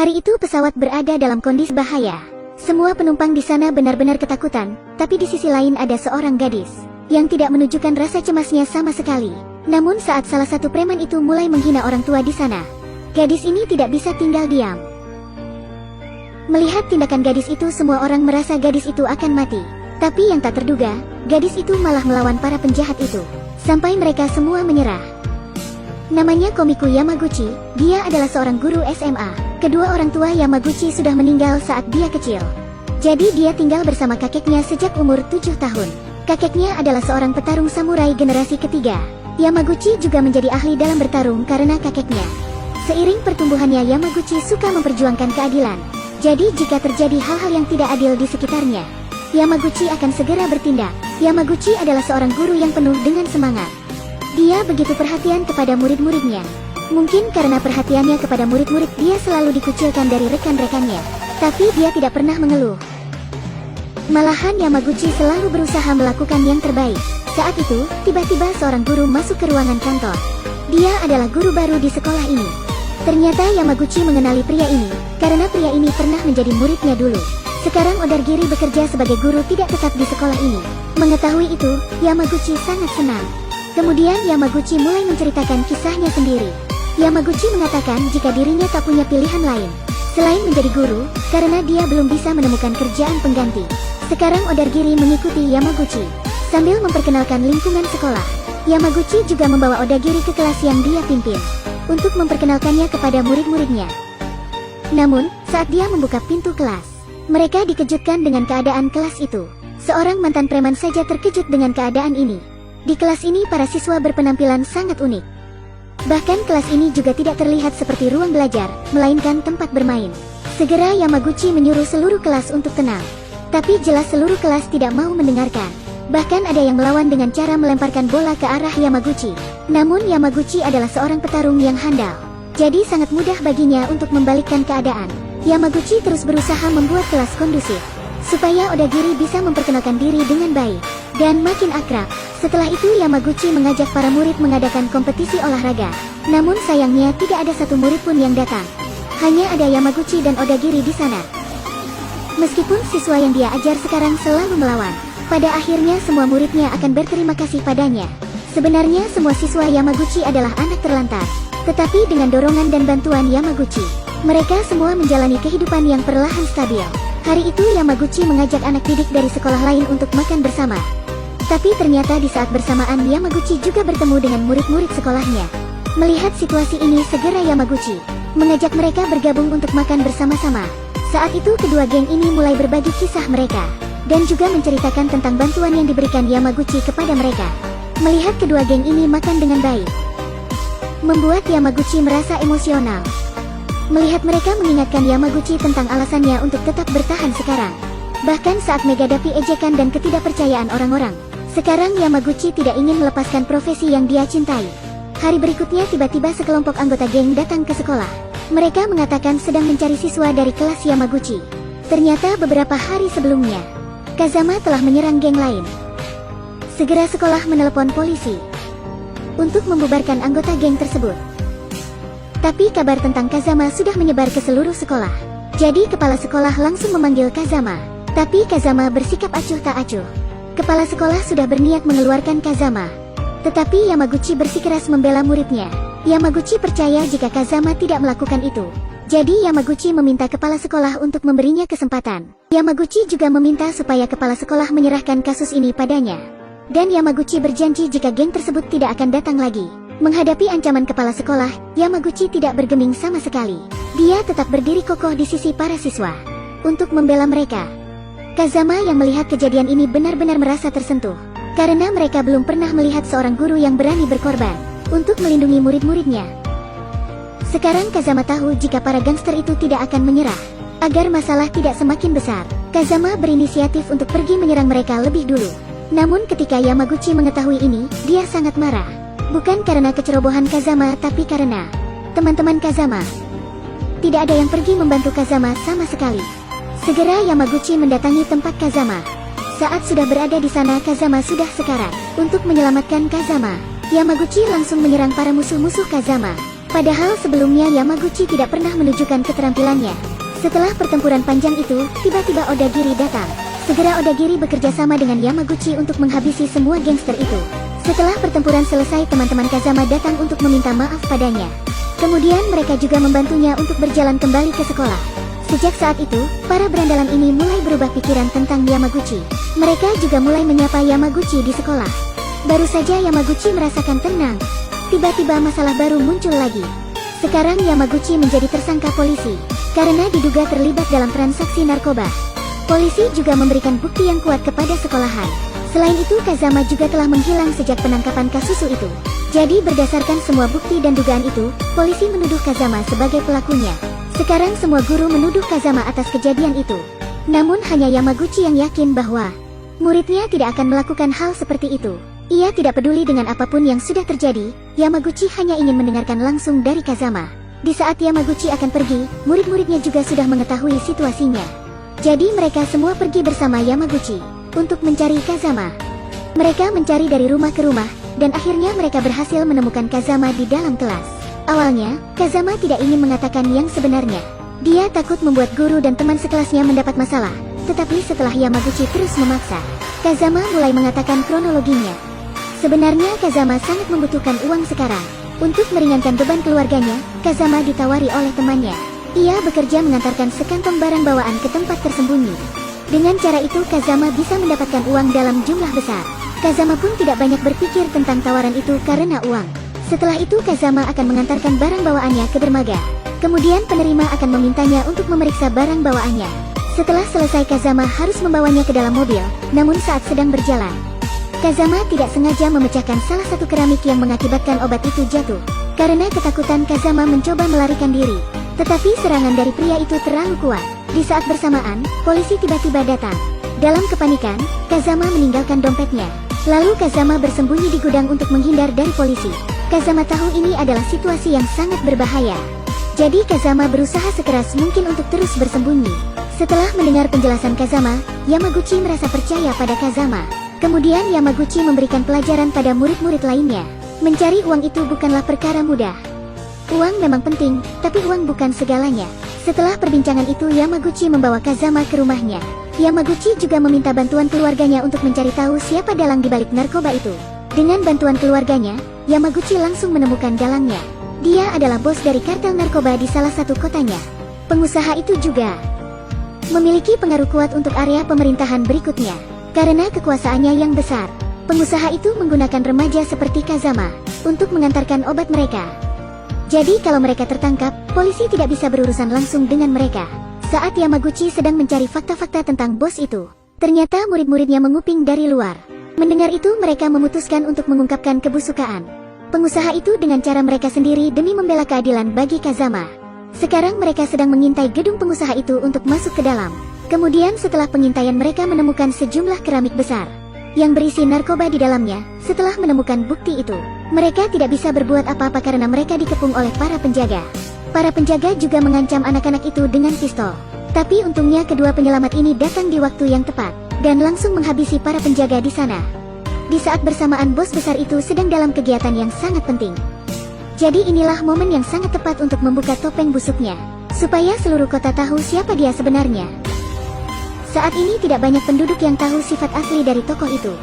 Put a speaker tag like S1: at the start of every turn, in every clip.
S1: Hari itu pesawat berada dalam kondisi bahaya. Semua penumpang di sana benar-benar ketakutan, tapi di sisi lain ada seorang gadis yang tidak menunjukkan rasa cemasnya sama sekali. Namun saat salah satu preman itu mulai menghina orang tua di sana, gadis ini tidak bisa tinggal diam. Melihat tindakan gadis itu, semua orang merasa gadis itu akan mati. Tapi yang tak terduga, gadis itu malah melawan para penjahat itu, sampai mereka semua menyerah. Namanya Komiko Yamaguchi, dia adalah seorang guru SMA. Kedua orang tua Yamaguchi sudah meninggal saat dia kecil. Jadi dia tinggal bersama kakeknya sejak umur 7 tahun. Kakeknya adalah seorang petarung samurai generasi ketiga. Yamaguchi juga menjadi ahli dalam bertarung karena kakeknya. Seiring pertumbuhannya, Yamaguchi suka memperjuangkan keadilan. Jadi jika terjadi hal-hal yang tidak adil di sekitarnya, Yamaguchi akan segera bertindak. Yamaguchi adalah seorang guru yang penuh dengan semangat. Dia begitu perhatian kepada murid-muridnya. Mungkin karena perhatiannya kepada murid-murid, dia selalu dikucilkan dari rekan-rekannya. Tapi dia tidak pernah mengeluh. Malahan Yamaguchi selalu berusaha melakukan yang terbaik. Saat itu, tiba-tiba seorang guru masuk ke ruangan kantor. Dia adalah guru baru di sekolah ini. Ternyata Yamaguchi mengenali pria ini, karena pria ini pernah menjadi muridnya dulu. Sekarang Odargiri bekerja sebagai guru tidak tetap di sekolah ini. Mengetahui itu, Yamaguchi sangat senang. Kemudian Yamaguchi mulai menceritakan kisahnya sendiri. Yamaguchi mengatakan jika dirinya tak punya pilihan lain selain menjadi guru, karena dia belum bisa menemukan kerjaan pengganti. Sekarang Odargiri mengikuti Yamaguchi sambil memperkenalkan lingkungan sekolah. Yamaguchi juga membawa Odargiri ke kelas yang dia pimpin untuk memperkenalkannya kepada murid-muridnya. Namun, saat dia membuka pintu kelas, mereka dikejutkan dengan keadaan kelas itu. Seorang mantan preman saja terkejut dengan keadaan ini. Di kelas ini para siswa berpenampilan sangat unik. Bahkan kelas ini juga tidak terlihat seperti ruang belajar, melainkan tempat bermain. Segera Yamaguchi menyuruh seluruh kelas untuk tenang. Tapi jelas seluruh kelas tidak mau mendengarkan. Bahkan ada yang melawan dengan cara melemparkan bola ke arah Yamaguchi. Namun Yamaguchi adalah seorang petarung yang handal. Jadi sangat mudah baginya untuk membalikkan keadaan. Yamaguchi terus berusaha membuat kelas kondusif, supaya Odargiri bisa memperkenalkan diri dengan baik dan makin akrab. Setelah itu Yamaguchi mengajak para murid mengadakan kompetisi olahraga. Namun sayangnya tidak ada satu murid pun yang datang. Hanya ada Yamaguchi dan Odargiri di sana. Meskipun siswa yang dia ajar sekarang selalu melawan, pada akhirnya semua muridnya akan berterima kasih padanya. Sebenarnya semua siswa Yamaguchi adalah anak terlantar. Tetapi dengan dorongan dan bantuan Yamaguchi, mereka semua menjalani kehidupan yang perlahan stabil. Hari itu Yamaguchi mengajak anak didik dari sekolah lain untuk makan bersama. Tapi ternyata di saat bersamaan Yamaguchi juga bertemu dengan murid-murid sekolahnya. Melihat situasi ini, segera Yamaguchi mengajak mereka bergabung untuk makan bersama-sama. Saat itu kedua geng ini mulai berbagi kisah mereka, dan juga menceritakan tentang bantuan yang diberikan Yamaguchi kepada mereka. Melihat kedua geng ini makan dengan baik, membuat Yamaguchi merasa emosional. Melihat mereka mengingatkan Yamaguchi tentang alasannya untuk tetap bertahan sekarang. Bahkan saat menghadapi ejekan dan ketidakpercayaan orang-orang, sekarang Yamaguchi tidak ingin melepaskan profesi yang dia cintai. Hari berikutnya tiba-tiba sekelompok anggota geng datang ke sekolah. Mereka mengatakan sedang mencari siswa dari kelas Yamaguchi. Ternyata beberapa hari sebelumnya, Kazama telah menyerang geng lain. Segera sekolah menelepon polisi untuk membubarkan anggota geng tersebut. Tapi kabar tentang Kazama sudah menyebar ke seluruh sekolah. Jadi kepala sekolah langsung memanggil Kazama. Tapi Kazama bersikap acuh tak acuh. Kepala sekolah sudah berniat mengeluarkan Kazama, tetapi Yamaguchi bersikeras membela muridnya. Yamaguchi percaya jika Kazama tidak melakukan itu. Jadi Yamaguchi meminta kepala sekolah untuk memberinya kesempatan. Yamaguchi juga meminta supaya kepala sekolah menyerahkan kasus ini padanya. Dan Yamaguchi berjanji jika geng tersebut tidak akan datang lagi. Menghadapi ancaman kepala sekolah, Yamaguchi tidak bergeming sama sekali. Dia tetap berdiri kokoh di sisi para siswa untuk membela mereka. Kazama yang melihat kejadian ini benar-benar merasa tersentuh, karena mereka belum pernah melihat seorang guru yang berani berkorban untuk melindungi murid-muridnya. Sekarang Kazama tahu jika para gangster itu tidak akan menyerah. Agar masalah tidak semakin besar, Kazama berinisiatif untuk pergi menyerang mereka lebih dulu. Namun ketika Yamaguchi mengetahui ini, dia sangat marah. Bukan karena kecerobohan Kazama, tapi karena teman-teman Kazama. Tidak ada yang pergi membantu Kazama sama sekali. Segera Yamaguchi mendatangi tempat Kazama. Saat sudah berada di sana, Kazama sudah sekarat. Untuk menyelamatkan Kazama, Yamaguchi langsung menyerang para musuh-musuh Kazama. Padahal sebelumnya Yamaguchi tidak pernah menunjukkan keterampilannya. Setelah pertempuran panjang itu, tiba-tiba Odagiri datang. Segera Odagiri bekerja sama dengan Yamaguchi untuk menghabisi semua gangster itu. Setelah pertempuran selesai, teman-teman Kazama datang untuk meminta maaf padanya. Kemudian mereka juga membantunya untuk berjalan kembali ke sekolah. Sejak saat itu, para berandalan ini mulai berubah pikiran tentang Yamaguchi. Mereka juga mulai menyapa Yamaguchi di sekolah. Baru saja Yamaguchi merasakan tenang, tiba-tiba masalah baru muncul lagi. Sekarang Yamaguchi menjadi tersangka polisi karena diduga terlibat dalam transaksi narkoba. Polisi juga memberikan bukti yang kuat kepada sekolahan. Selain itu, Kazama juga telah menghilang sejak penangkapan Kasusu itu. Jadi berdasarkan semua bukti dan dugaan itu, polisi menuduh Kazama sebagai pelakunya. Sekarang semua guru menuduh Kazama atas kejadian itu. Namun hanya Yamaguchi yang yakin bahwa muridnya tidak akan melakukan hal seperti itu. Ia tidak peduli dengan apapun yang sudah terjadi. Yamaguchi hanya ingin mendengarkan langsung dari Kazama. Di saat Yamaguchi akan pergi, murid-muridnya juga sudah mengetahui situasinya. Jadi mereka semua pergi bersama Yamaguchi untuk mencari Kazama. Mereka mencari dari rumah ke rumah, dan akhirnya mereka berhasil menemukan Kazama di dalam kelas. Awalnya, Kazama tidak ingin mengatakan yang sebenarnya. Dia takut membuat guru dan teman sekelasnya mendapat masalah. Tetapi setelah Yamaguchi terus memaksa, Kazama mulai mengatakan kronologinya. Sebenarnya Kazama sangat membutuhkan uang sekarang. Untuk meringankan beban keluarganya, Kazama ditawari oleh temannya. Ia bekerja mengantarkan sekantong barang bawaan ke tempat tersembunyi. Dengan cara itu Kazama bisa mendapatkan uang dalam jumlah besar. Kazama pun tidak banyak berpikir tentang tawaran itu karena uang. Setelah itu Kazama akan mengantarkan barang bawaannya ke dermaga. Kemudian penerima akan memintanya untuk memeriksa barang bawaannya. Setelah selesai Kazama harus membawanya ke dalam mobil, namun saat sedang berjalan, Kazama tidak sengaja memecahkan salah satu keramik yang mengakibatkan obat itu jatuh. Karena ketakutan Kazama mencoba melarikan diri. Tetapi serangan dari pria itu terlalu kuat. Di saat bersamaan, polisi tiba-tiba datang. Dalam kepanikan, Kazama meninggalkan dompetnya. Lalu Kazama bersembunyi di gudang untuk menghindar dari polisi. Kazama tahu ini adalah situasi yang sangat berbahaya. Jadi Kazama berusaha sekeras mungkin untuk terus bersembunyi. Setelah mendengar penjelasan Kazama, Yamaguchi merasa percaya pada Kazama. Kemudian Yamaguchi memberikan pelajaran pada murid-murid lainnya. Mencari uang itu bukanlah perkara mudah. Uang memang penting, tapi uang bukan segalanya. Setelah perbincangan itu Yamaguchi membawa Kazama ke rumahnya. Yamaguchi juga meminta bantuan keluarganya untuk mencari tahu siapa dalang di balik narkoba itu. Dengan bantuan keluarganya, Yamaguchi langsung menemukan dalangnya. Dia adalah bos dari kartel narkoba di salah satu kotanya. Pengusaha itu juga memiliki pengaruh kuat untuk area pemerintahan berikutnya. Karena kekuasaannya yang besar, pengusaha itu menggunakan remaja seperti Kazama untuk mengantarkan obat mereka. Jadi kalau mereka tertangkap, polisi tidak bisa berurusan langsung dengan mereka. Saat Yamaguchi sedang mencari fakta-fakta tentang bos itu, ternyata murid-muridnya menguping dari luar. Mendengar itu mereka memutuskan untuk mengungkapkan kebusukan pengusaha itu dengan cara mereka sendiri demi membela keadilan bagi Kazama. Sekarang mereka sedang mengintai gedung pengusaha itu untuk masuk ke dalam. Kemudian setelah pengintaian mereka menemukan sejumlah keramik besar yang berisi narkoba di dalamnya. Setelah menemukan bukti itu, mereka tidak bisa berbuat apa-apa karena mereka dikepung oleh para penjaga. Para penjaga juga mengancam anak-anak itu dengan pistol. Tapi untungnya kedua penyelamat ini datang di waktu yang tepat dan langsung menghabisi para penjaga di sana. Di saat bersamaan bos besar itu sedang dalam kegiatan yang sangat penting. Jadi inilah momen yang sangat tepat untuk membuka topeng busuknya, supaya seluruh kota tahu siapa dia sebenarnya. Saat ini tidak banyak penduduk yang tahu sifat asli dari tokoh itu.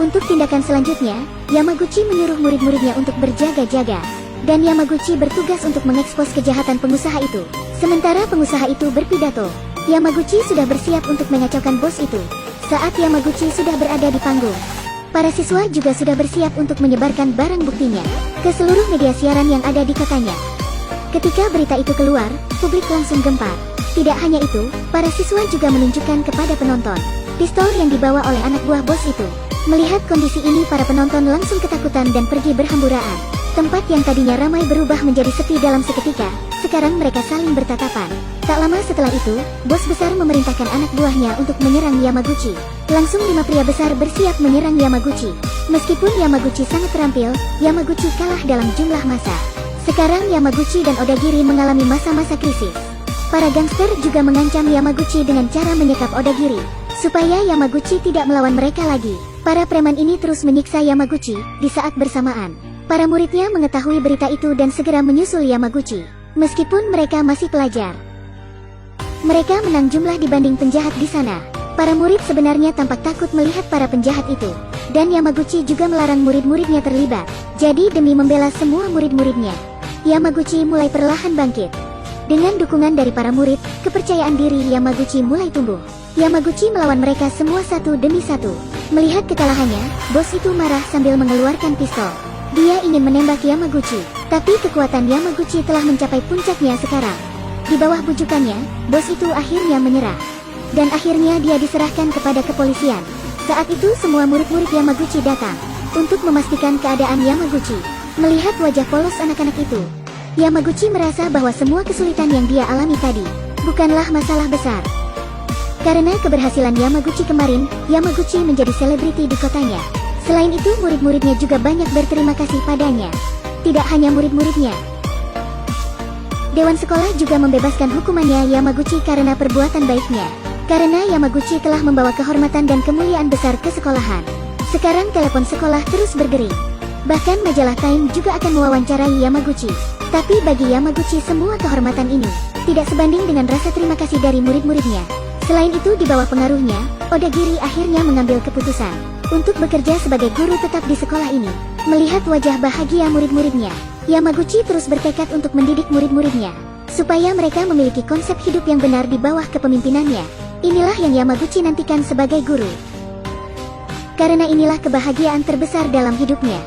S1: Untuk tindakan selanjutnya, Yamaguchi menyuruh murid-muridnya untuk berjaga-jaga. Dan Yamaguchi bertugas untuk mengekspos kejahatan pengusaha itu. Sementara pengusaha itu berpidato, Yamaguchi sudah bersiap untuk mengacaukan bos itu. Saat Yamaguchi sudah berada di panggung, para siswa juga sudah bersiap untuk menyebarkan barang buktinya ke seluruh media siaran yang ada di kotanya. Ketika berita itu keluar, publik langsung gempar. Tidak hanya itu, para siswa juga menunjukkan kepada penonton pistol yang dibawa oleh anak buah bos itu. Melihat kondisi ini, para penonton langsung ketakutan dan pergi berhamburan. Tempat yang tadinya ramai berubah menjadi sepi dalam seketika. Sekarang mereka saling bertatapan. Tak lama setelah itu, bos besar memerintahkan anak buahnya untuk menyerang Yamaguchi. Langsung 5 pria besar bersiap menyerang Yamaguchi. Meskipun Yamaguchi sangat terampil, Yamaguchi kalah dalam jumlah massa. Sekarang Yamaguchi dan Odagiri mengalami masa-masa krisis. Para gangster juga mengancam Yamaguchi dengan cara menyekap Odagiri, supaya Yamaguchi tidak melawan mereka lagi. Para preman ini terus menyiksa Yamaguchi. Di saat bersamaan, Para muridnya mengetahui berita itu dan segera menyusul Yamaguchi. Meskipun mereka masih pelajar, mereka menang jumlah dibanding penjahat di sana. Para murid sebenarnya tampak takut melihat para penjahat itu. Dan Yamaguchi juga melarang murid-muridnya terlibat. Jadi demi membela semua murid-muridnya, Yamaguchi mulai perlahan bangkit. Dengan dukungan dari para murid, kepercayaan diri Yamaguchi mulai tumbuh. Yamaguchi melawan mereka semua satu demi satu. Melihat kekalahannya, bos itu marah sambil mengeluarkan pistol. Dia ingin menembak Yamaguchi, tapi kekuatan Yamaguchi telah mencapai puncaknya sekarang. Di bawah bujukannya, bos itu akhirnya menyerah. Dan akhirnya dia diserahkan kepada kepolisian. Saat itu semua murid-murid Yamaguchi datang untuk memastikan keadaan Yamaguchi. Melihat wajah polos anak-anak itu, Yamaguchi merasa bahwa semua kesulitan yang dia alami tadi bukanlah masalah besar. Karena keberhasilan Yamaguchi kemarin, Yamaguchi menjadi selebriti di kotanya. Selain itu murid-muridnya juga banyak berterima kasih padanya. Tidak hanya murid-muridnya, Dewan sekolah juga membebaskan hukumannya Yamaguchi karena perbuatan baiknya. Karena Yamaguchi telah membawa kehormatan dan kemuliaan besar ke sekolahan. Sekarang telepon sekolah terus berdering. Bahkan majalah Time juga akan mewawancarai Yamaguchi. Tapi bagi Yamaguchi semua kehormatan ini tidak sebanding dengan rasa terima kasih dari murid-muridnya. Selain itu di bawah pengaruhnya, Odagiri akhirnya mengambil keputusan untuk bekerja sebagai guru tetap di sekolah ini. Melihat wajah bahagia murid-muridnya, Yamaguchi terus bertekad untuk mendidik murid-muridnya supaya mereka memiliki konsep hidup yang benar di bawah kepemimpinannya. Inilah yang Yamaguchi nantikan sebagai guru. Karena inilah kebahagiaan terbesar dalam hidupnya.